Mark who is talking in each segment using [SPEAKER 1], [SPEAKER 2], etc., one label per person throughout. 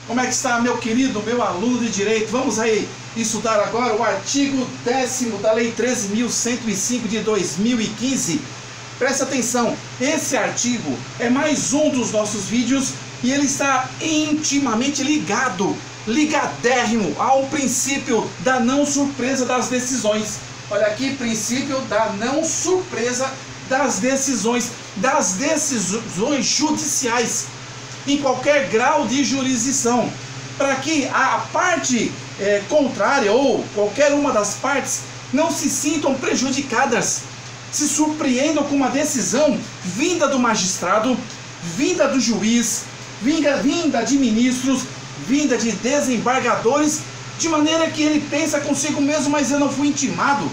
[SPEAKER 1] Como é que está, meu querido, meu aluno de Direito? Vamos aí estudar agora o artigo 10º da Lei 13.105 de 2015. Presta atenção, esse artigo é mais um dos nossos vídeos e ele está intimamente ligadérrimo ao princípio da não surpresa das decisões. Olha aqui, princípio da não surpresa das decisões judiciais, em qualquer grau de jurisdição, para que a parte contrária ou qualquer uma das partes não se sintam prejudicadas, se surpreendam com uma decisão vinda do magistrado, vinda do juiz, vinda de ministros, vinda de desembargadores, de maneira que ele pensa consigo mesmo: mas eu não fui intimado,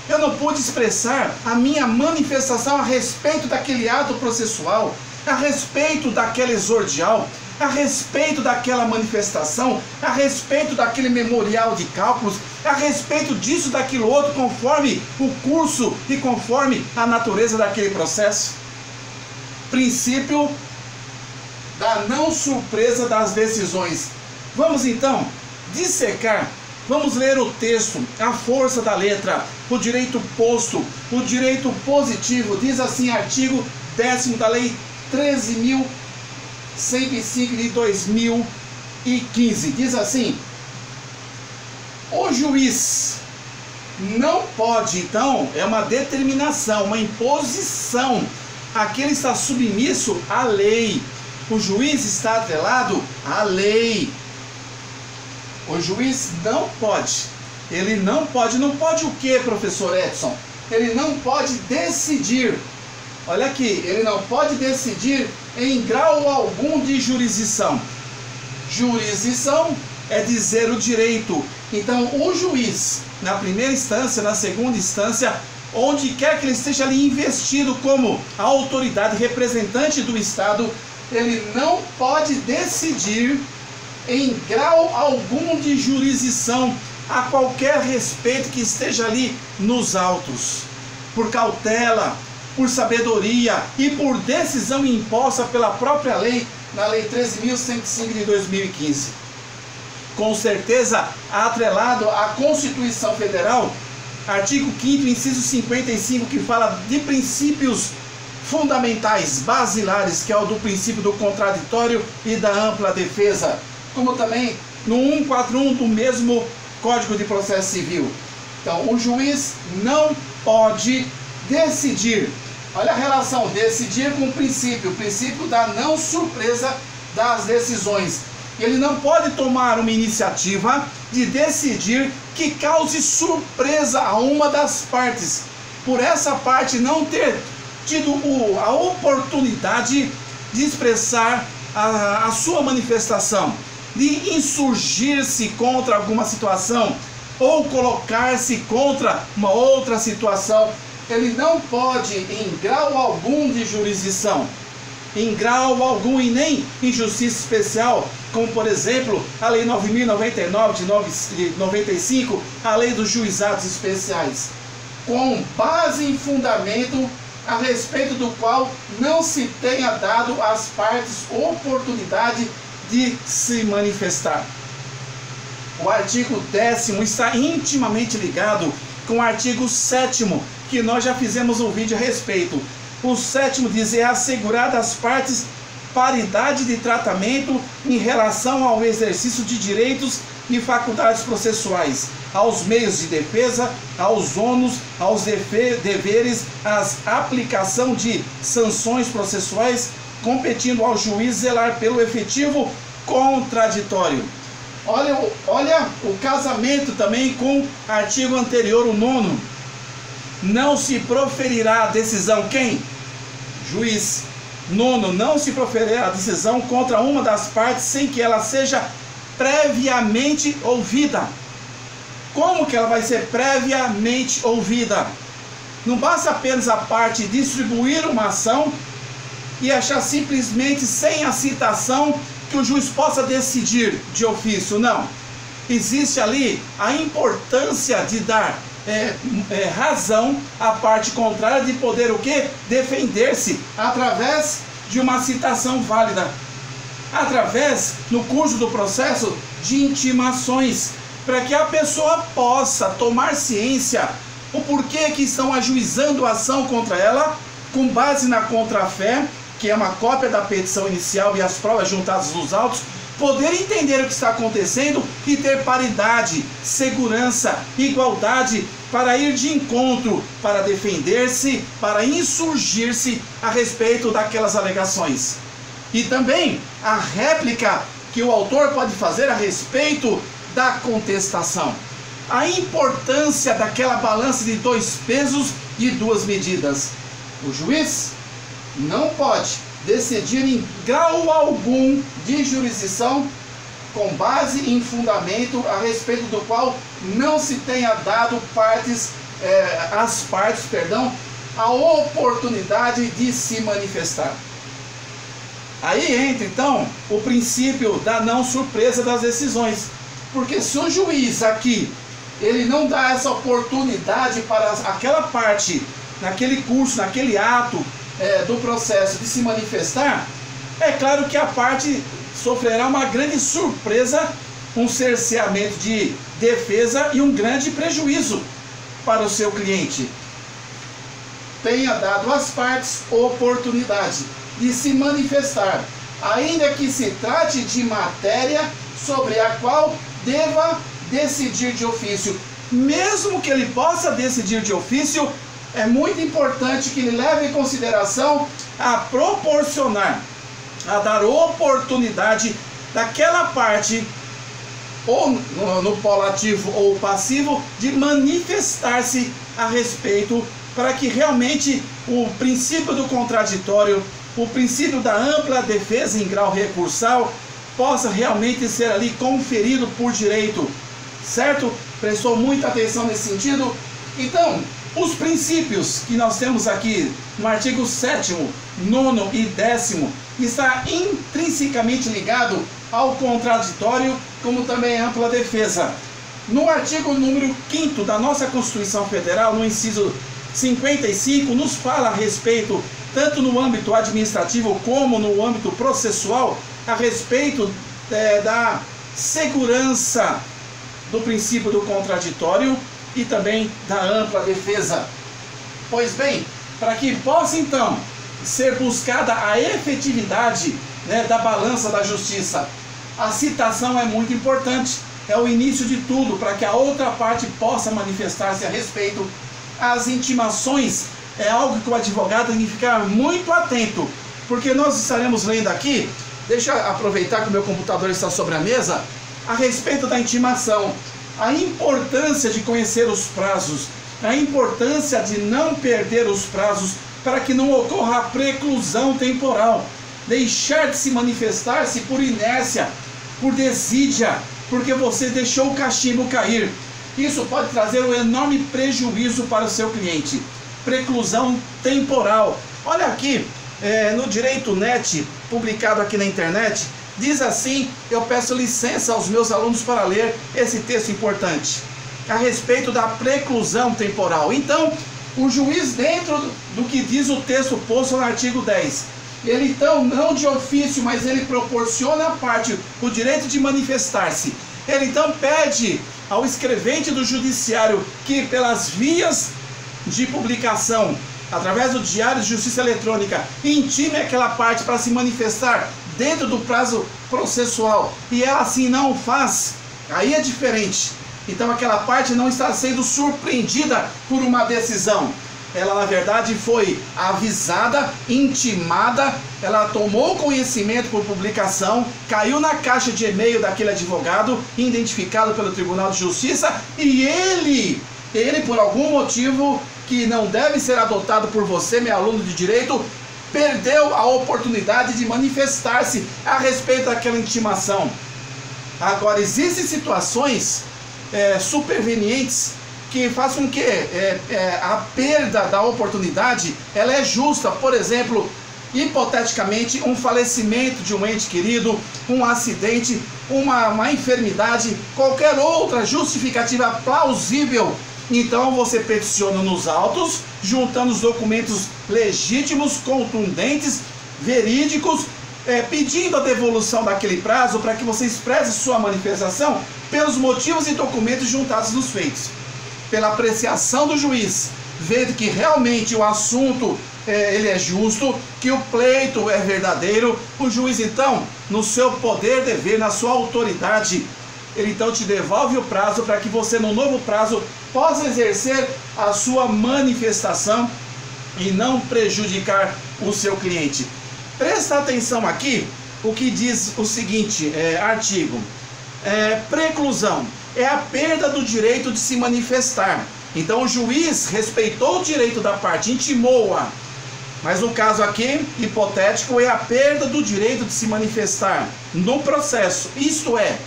[SPEAKER 1] eu não pude expressar a minha manifestação a respeito daquele ato processual, a respeito daquela exordial, a respeito daquela manifestação, a respeito daquele memorial de cálculos, a respeito disso, daquilo outro, conforme o curso e conforme a natureza daquele processo. Princípio da não surpresa das decisões. Vamos então dissecar, vamos ler o texto, a força da letra, o direito posto, o direito positivo. Diz assim, artigo 10º da Lei 13.105 de 2015, diz assim: o juiz não pode, então, é uma determinação, uma imposição, aquele está submisso à lei, o juiz está atrelado à lei. O juiz não pode, ele não pode o que, professor Edson? Ele não pode decidir. Olha aqui, ele não pode decidir em grau algum de jurisdição. Jurisdição é dizer o direito. Então, o juiz, na primeira instância, na segunda instância, onde quer que ele esteja ali investido como a autoridade representante do Estado, ele não pode decidir em grau algum de jurisdição a qualquer respeito que esteja ali nos autos, por cautela, por sabedoria e por decisão imposta pela própria lei, na Lei 13.105 de 2015. Com certeza, atrelado à Constituição Federal, artigo 5º, inciso 55, que fala de princípios fundamentais, basilares, que é o do princípio do contraditório e da ampla defesa, como também no 141 do mesmo Código de Processo Civil. Então, o juiz não pode decidir. Olha a relação, decidir com o princípio da não surpresa das decisões. Ele não pode tomar uma iniciativa de decidir que cause surpresa a uma das partes, por essa parte não ter tido a oportunidade de expressar a sua manifestação, de insurgir-se contra alguma situação ou colocar-se contra uma outra situação. Ele não pode, em grau algum de jurisdição, em grau algum e nem em justiça especial, como por exemplo a Lei 9.099 de 95, a Lei dos Juizados Especiais, com base em fundamento a respeito do qual não se tenha dado às partes oportunidade de se manifestar. O artigo 10º está intimamente ligado com o artigo 7º, que nós já fizemos um vídeo a respeito. O 7º diz: é assegurada às partes paridade de tratamento em relação ao exercício de direitos e faculdades processuais, aos meios de defesa, aos ônus, aos deveres, às aplicação de sanções processuais, competindo ao juiz zelar pelo efetivo contraditório. Olha o casamento também com o artigo anterior, o 9º. Não se proferirá a decisão, quem? Juiz. 9º, não se proferirá a decisão contra uma das partes sem que ela seja previamente ouvida. Como que ela vai ser previamente ouvida? Não basta apenas a parte distribuir uma ação e achar simplesmente sem a citação que o juiz possa decidir de ofício, não. Existe ali a importância de dar razão à parte contrária, de poder o quê? Defender-se através de uma citação válida. através, no curso do processo, de intimações, para que a pessoa possa tomar ciência o porquê que estão ajuizando a ação contra ela, com base na contrafé, que é uma cópia da petição inicial e as provas juntadas nos autos, poder entender o que está acontecendo e ter paridade, segurança, igualdade para ir de encontro, para defender-se, para insurgir-se a respeito daquelas alegações. E também a réplica que o autor pode fazer a respeito da contestação. A importância daquela balança de 2 pesos e 2 medidas. O juiz não pode decidir em grau algum de jurisdição com base em fundamento a respeito do qual não se tenha dado às partes a oportunidade de se manifestar. Aí entra então o princípio da não surpresa das decisões, porque se o juiz aqui ele não dá essa oportunidade para aquela parte, naquele curso, naquele ato do processo de se manifestar, é claro que a parte sofrerá uma grande surpresa, um cerceamento de defesa e um grande prejuízo para o seu cliente. Tenha dado às partes oportunidade de se manifestar, ainda que se trate de matéria sobre a qual deva decidir de ofício. Mesmo que ele possa decidir de ofício, é muito importante que ele leve em consideração a proporcionar, a dar oportunidade daquela parte, ou no polo ativo ou passivo, de manifestar-se a respeito, para que realmente o princípio do contraditório, o princípio da ampla defesa em grau recursal, possa realmente ser ali conferido por direito, certo? Prestou muita atenção nesse sentido? Então, os princípios que nós temos aqui no artigo 7º, 9º e 10º está intrinsecamente ligado ao contraditório, como também à ampla defesa. No artigo número 5º da nossa Constituição Federal, no inciso 55, nos fala a respeito, tanto no âmbito administrativo como no âmbito processual, a respeito da segurança do princípio do contraditório e também da ampla defesa. Pois bem, para que possa então ser buscada a efetividade da balança da justiça, a citação é muito importante, é o início de tudo, para que a outra parte possa manifestar-se a respeito. As intimações é algo que o advogado tem que ficar muito atento, porque nós estaremos lendo aqui, deixa eu aproveitar que o meu computador está sobre a mesa, a respeito da intimação, a importância de conhecer os prazos, a importância de não perder os prazos para que não ocorra a preclusão temporal, deixar de se manifestar-se por inércia, por desídia, porque você deixou o cachimbo cair. Isso pode trazer um enorme prejuízo para o seu cliente. Preclusão temporal. Olha aqui, no Direito Net, publicado aqui na internet, diz assim, eu peço licença aos meus alunos para ler esse texto importante, a respeito da preclusão temporal. Então, o juiz, dentro do que diz o texto posto no artigo 10, ele então, não de ofício, mas ele proporciona à parte o direito de manifestar-se. Ele então pede ao escrevente do judiciário que, pelas vias de publicação, através do Diário de Justiça Eletrônica, intime aquela parte para se manifestar dentro do prazo processual, e ela assim não faz, aí é diferente. Então aquela parte não está sendo surpreendida por uma decisão. Ela na verdade foi avisada, intimada, ela tomou conhecimento por publicação, caiu na caixa de e-mail daquele advogado, identificado pelo Tribunal de Justiça, e ele por algum motivo que não deve ser adotado por você, meu aluno de direito, perdeu a oportunidade de manifestar-se a respeito daquela intimação. Agora, existem situações supervenientes que façam com que a perda da oportunidade ela é justa. Por exemplo, hipoteticamente, um falecimento de um ente querido, um acidente, uma enfermidade, qualquer outra justificativa plausível. Então você peticiona nos autos, juntando os documentos legítimos, contundentes, verídicos, pedindo a devolução daquele prazo para que você expresse sua manifestação pelos motivos e documentos juntados nos feitos. Pela apreciação do juiz, vendo que realmente o assunto ele é justo, que o pleito é verdadeiro, o juiz então, no seu poder, dever, na sua autoridade, ele então te devolve o prazo para que você no novo prazo possa exercer a sua manifestação e não prejudicar o seu cliente. Presta atenção aqui, o que diz o seguinte artigo. Preclusão é a perda do direito de se manifestar. Então o juiz respeitou o direito da parte, intimou-a. Mas no caso aqui, hipotético, é a perda do direito de se manifestar no processo. Isto é,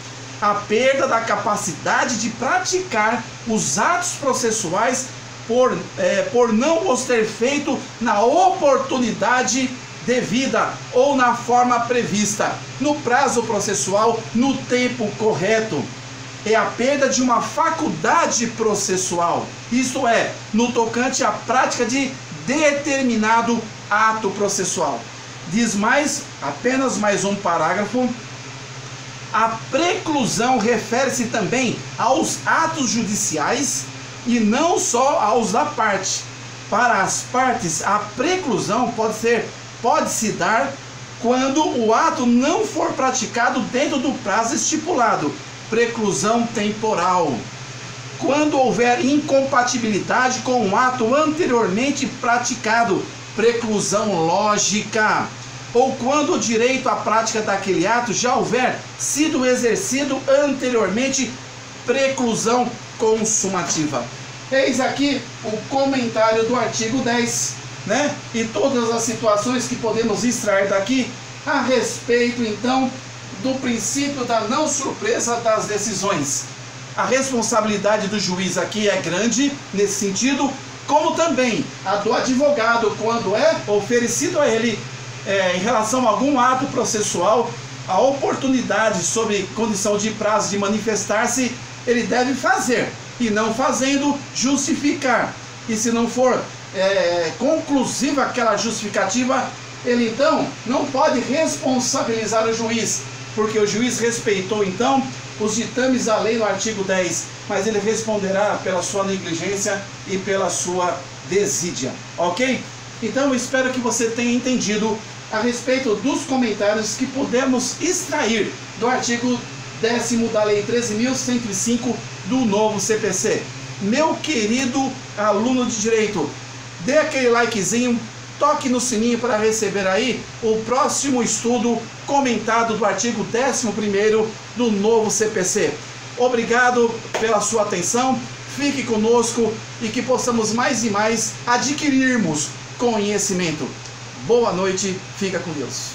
[SPEAKER 1] a perda da capacidade de praticar os atos processuais por não os ter feito na oportunidade devida ou na forma prevista, no prazo processual, no tempo correto. É a perda de uma faculdade processual, isto é, no tocante à prática de determinado ato processual. Diz mais, apenas mais um parágrafo. A preclusão refere-se também aos atos judiciais e não só aos da parte. Para as partes, a preclusão pode se dar quando o ato não for praticado dentro do prazo estipulado, preclusão temporal. Quando houver incompatibilidade com o ato anteriormente praticado, preclusão lógica. Ou quando o direito à prática daquele ato já houver sido exercido anteriormente, preclusão consumativa. Eis aqui o comentário do artigo 10, né? E todas as situações que podemos extrair daqui a respeito, então, do princípio da não surpresa das decisões. A responsabilidade do juiz aqui é grande nesse sentido, como também a do advogado quando é oferecido a ele em relação a algum ato processual, a oportunidade sob condição de prazo de manifestar-se, ele deve fazer, e não fazendo, justificar. E se não for conclusiva aquela justificativa, ele então não pode responsabilizar o juiz, porque o juiz respeitou então os ditames da lei no artigo 10, mas ele responderá pela sua negligência e pela sua desídia, ok? Então eu espero que você tenha entendido a respeito dos comentários que podemos extrair do artigo 10º da lei 13.105 do novo CPC. Meu querido aluno de direito, dê aquele likezinho, toque no sininho para receber aí o próximo estudo comentado do artigo 11º do novo CPC. Obrigado pela sua atenção, fique conosco e que possamos mais e mais adquirirmos conhecimento. Boa noite, fica com Deus.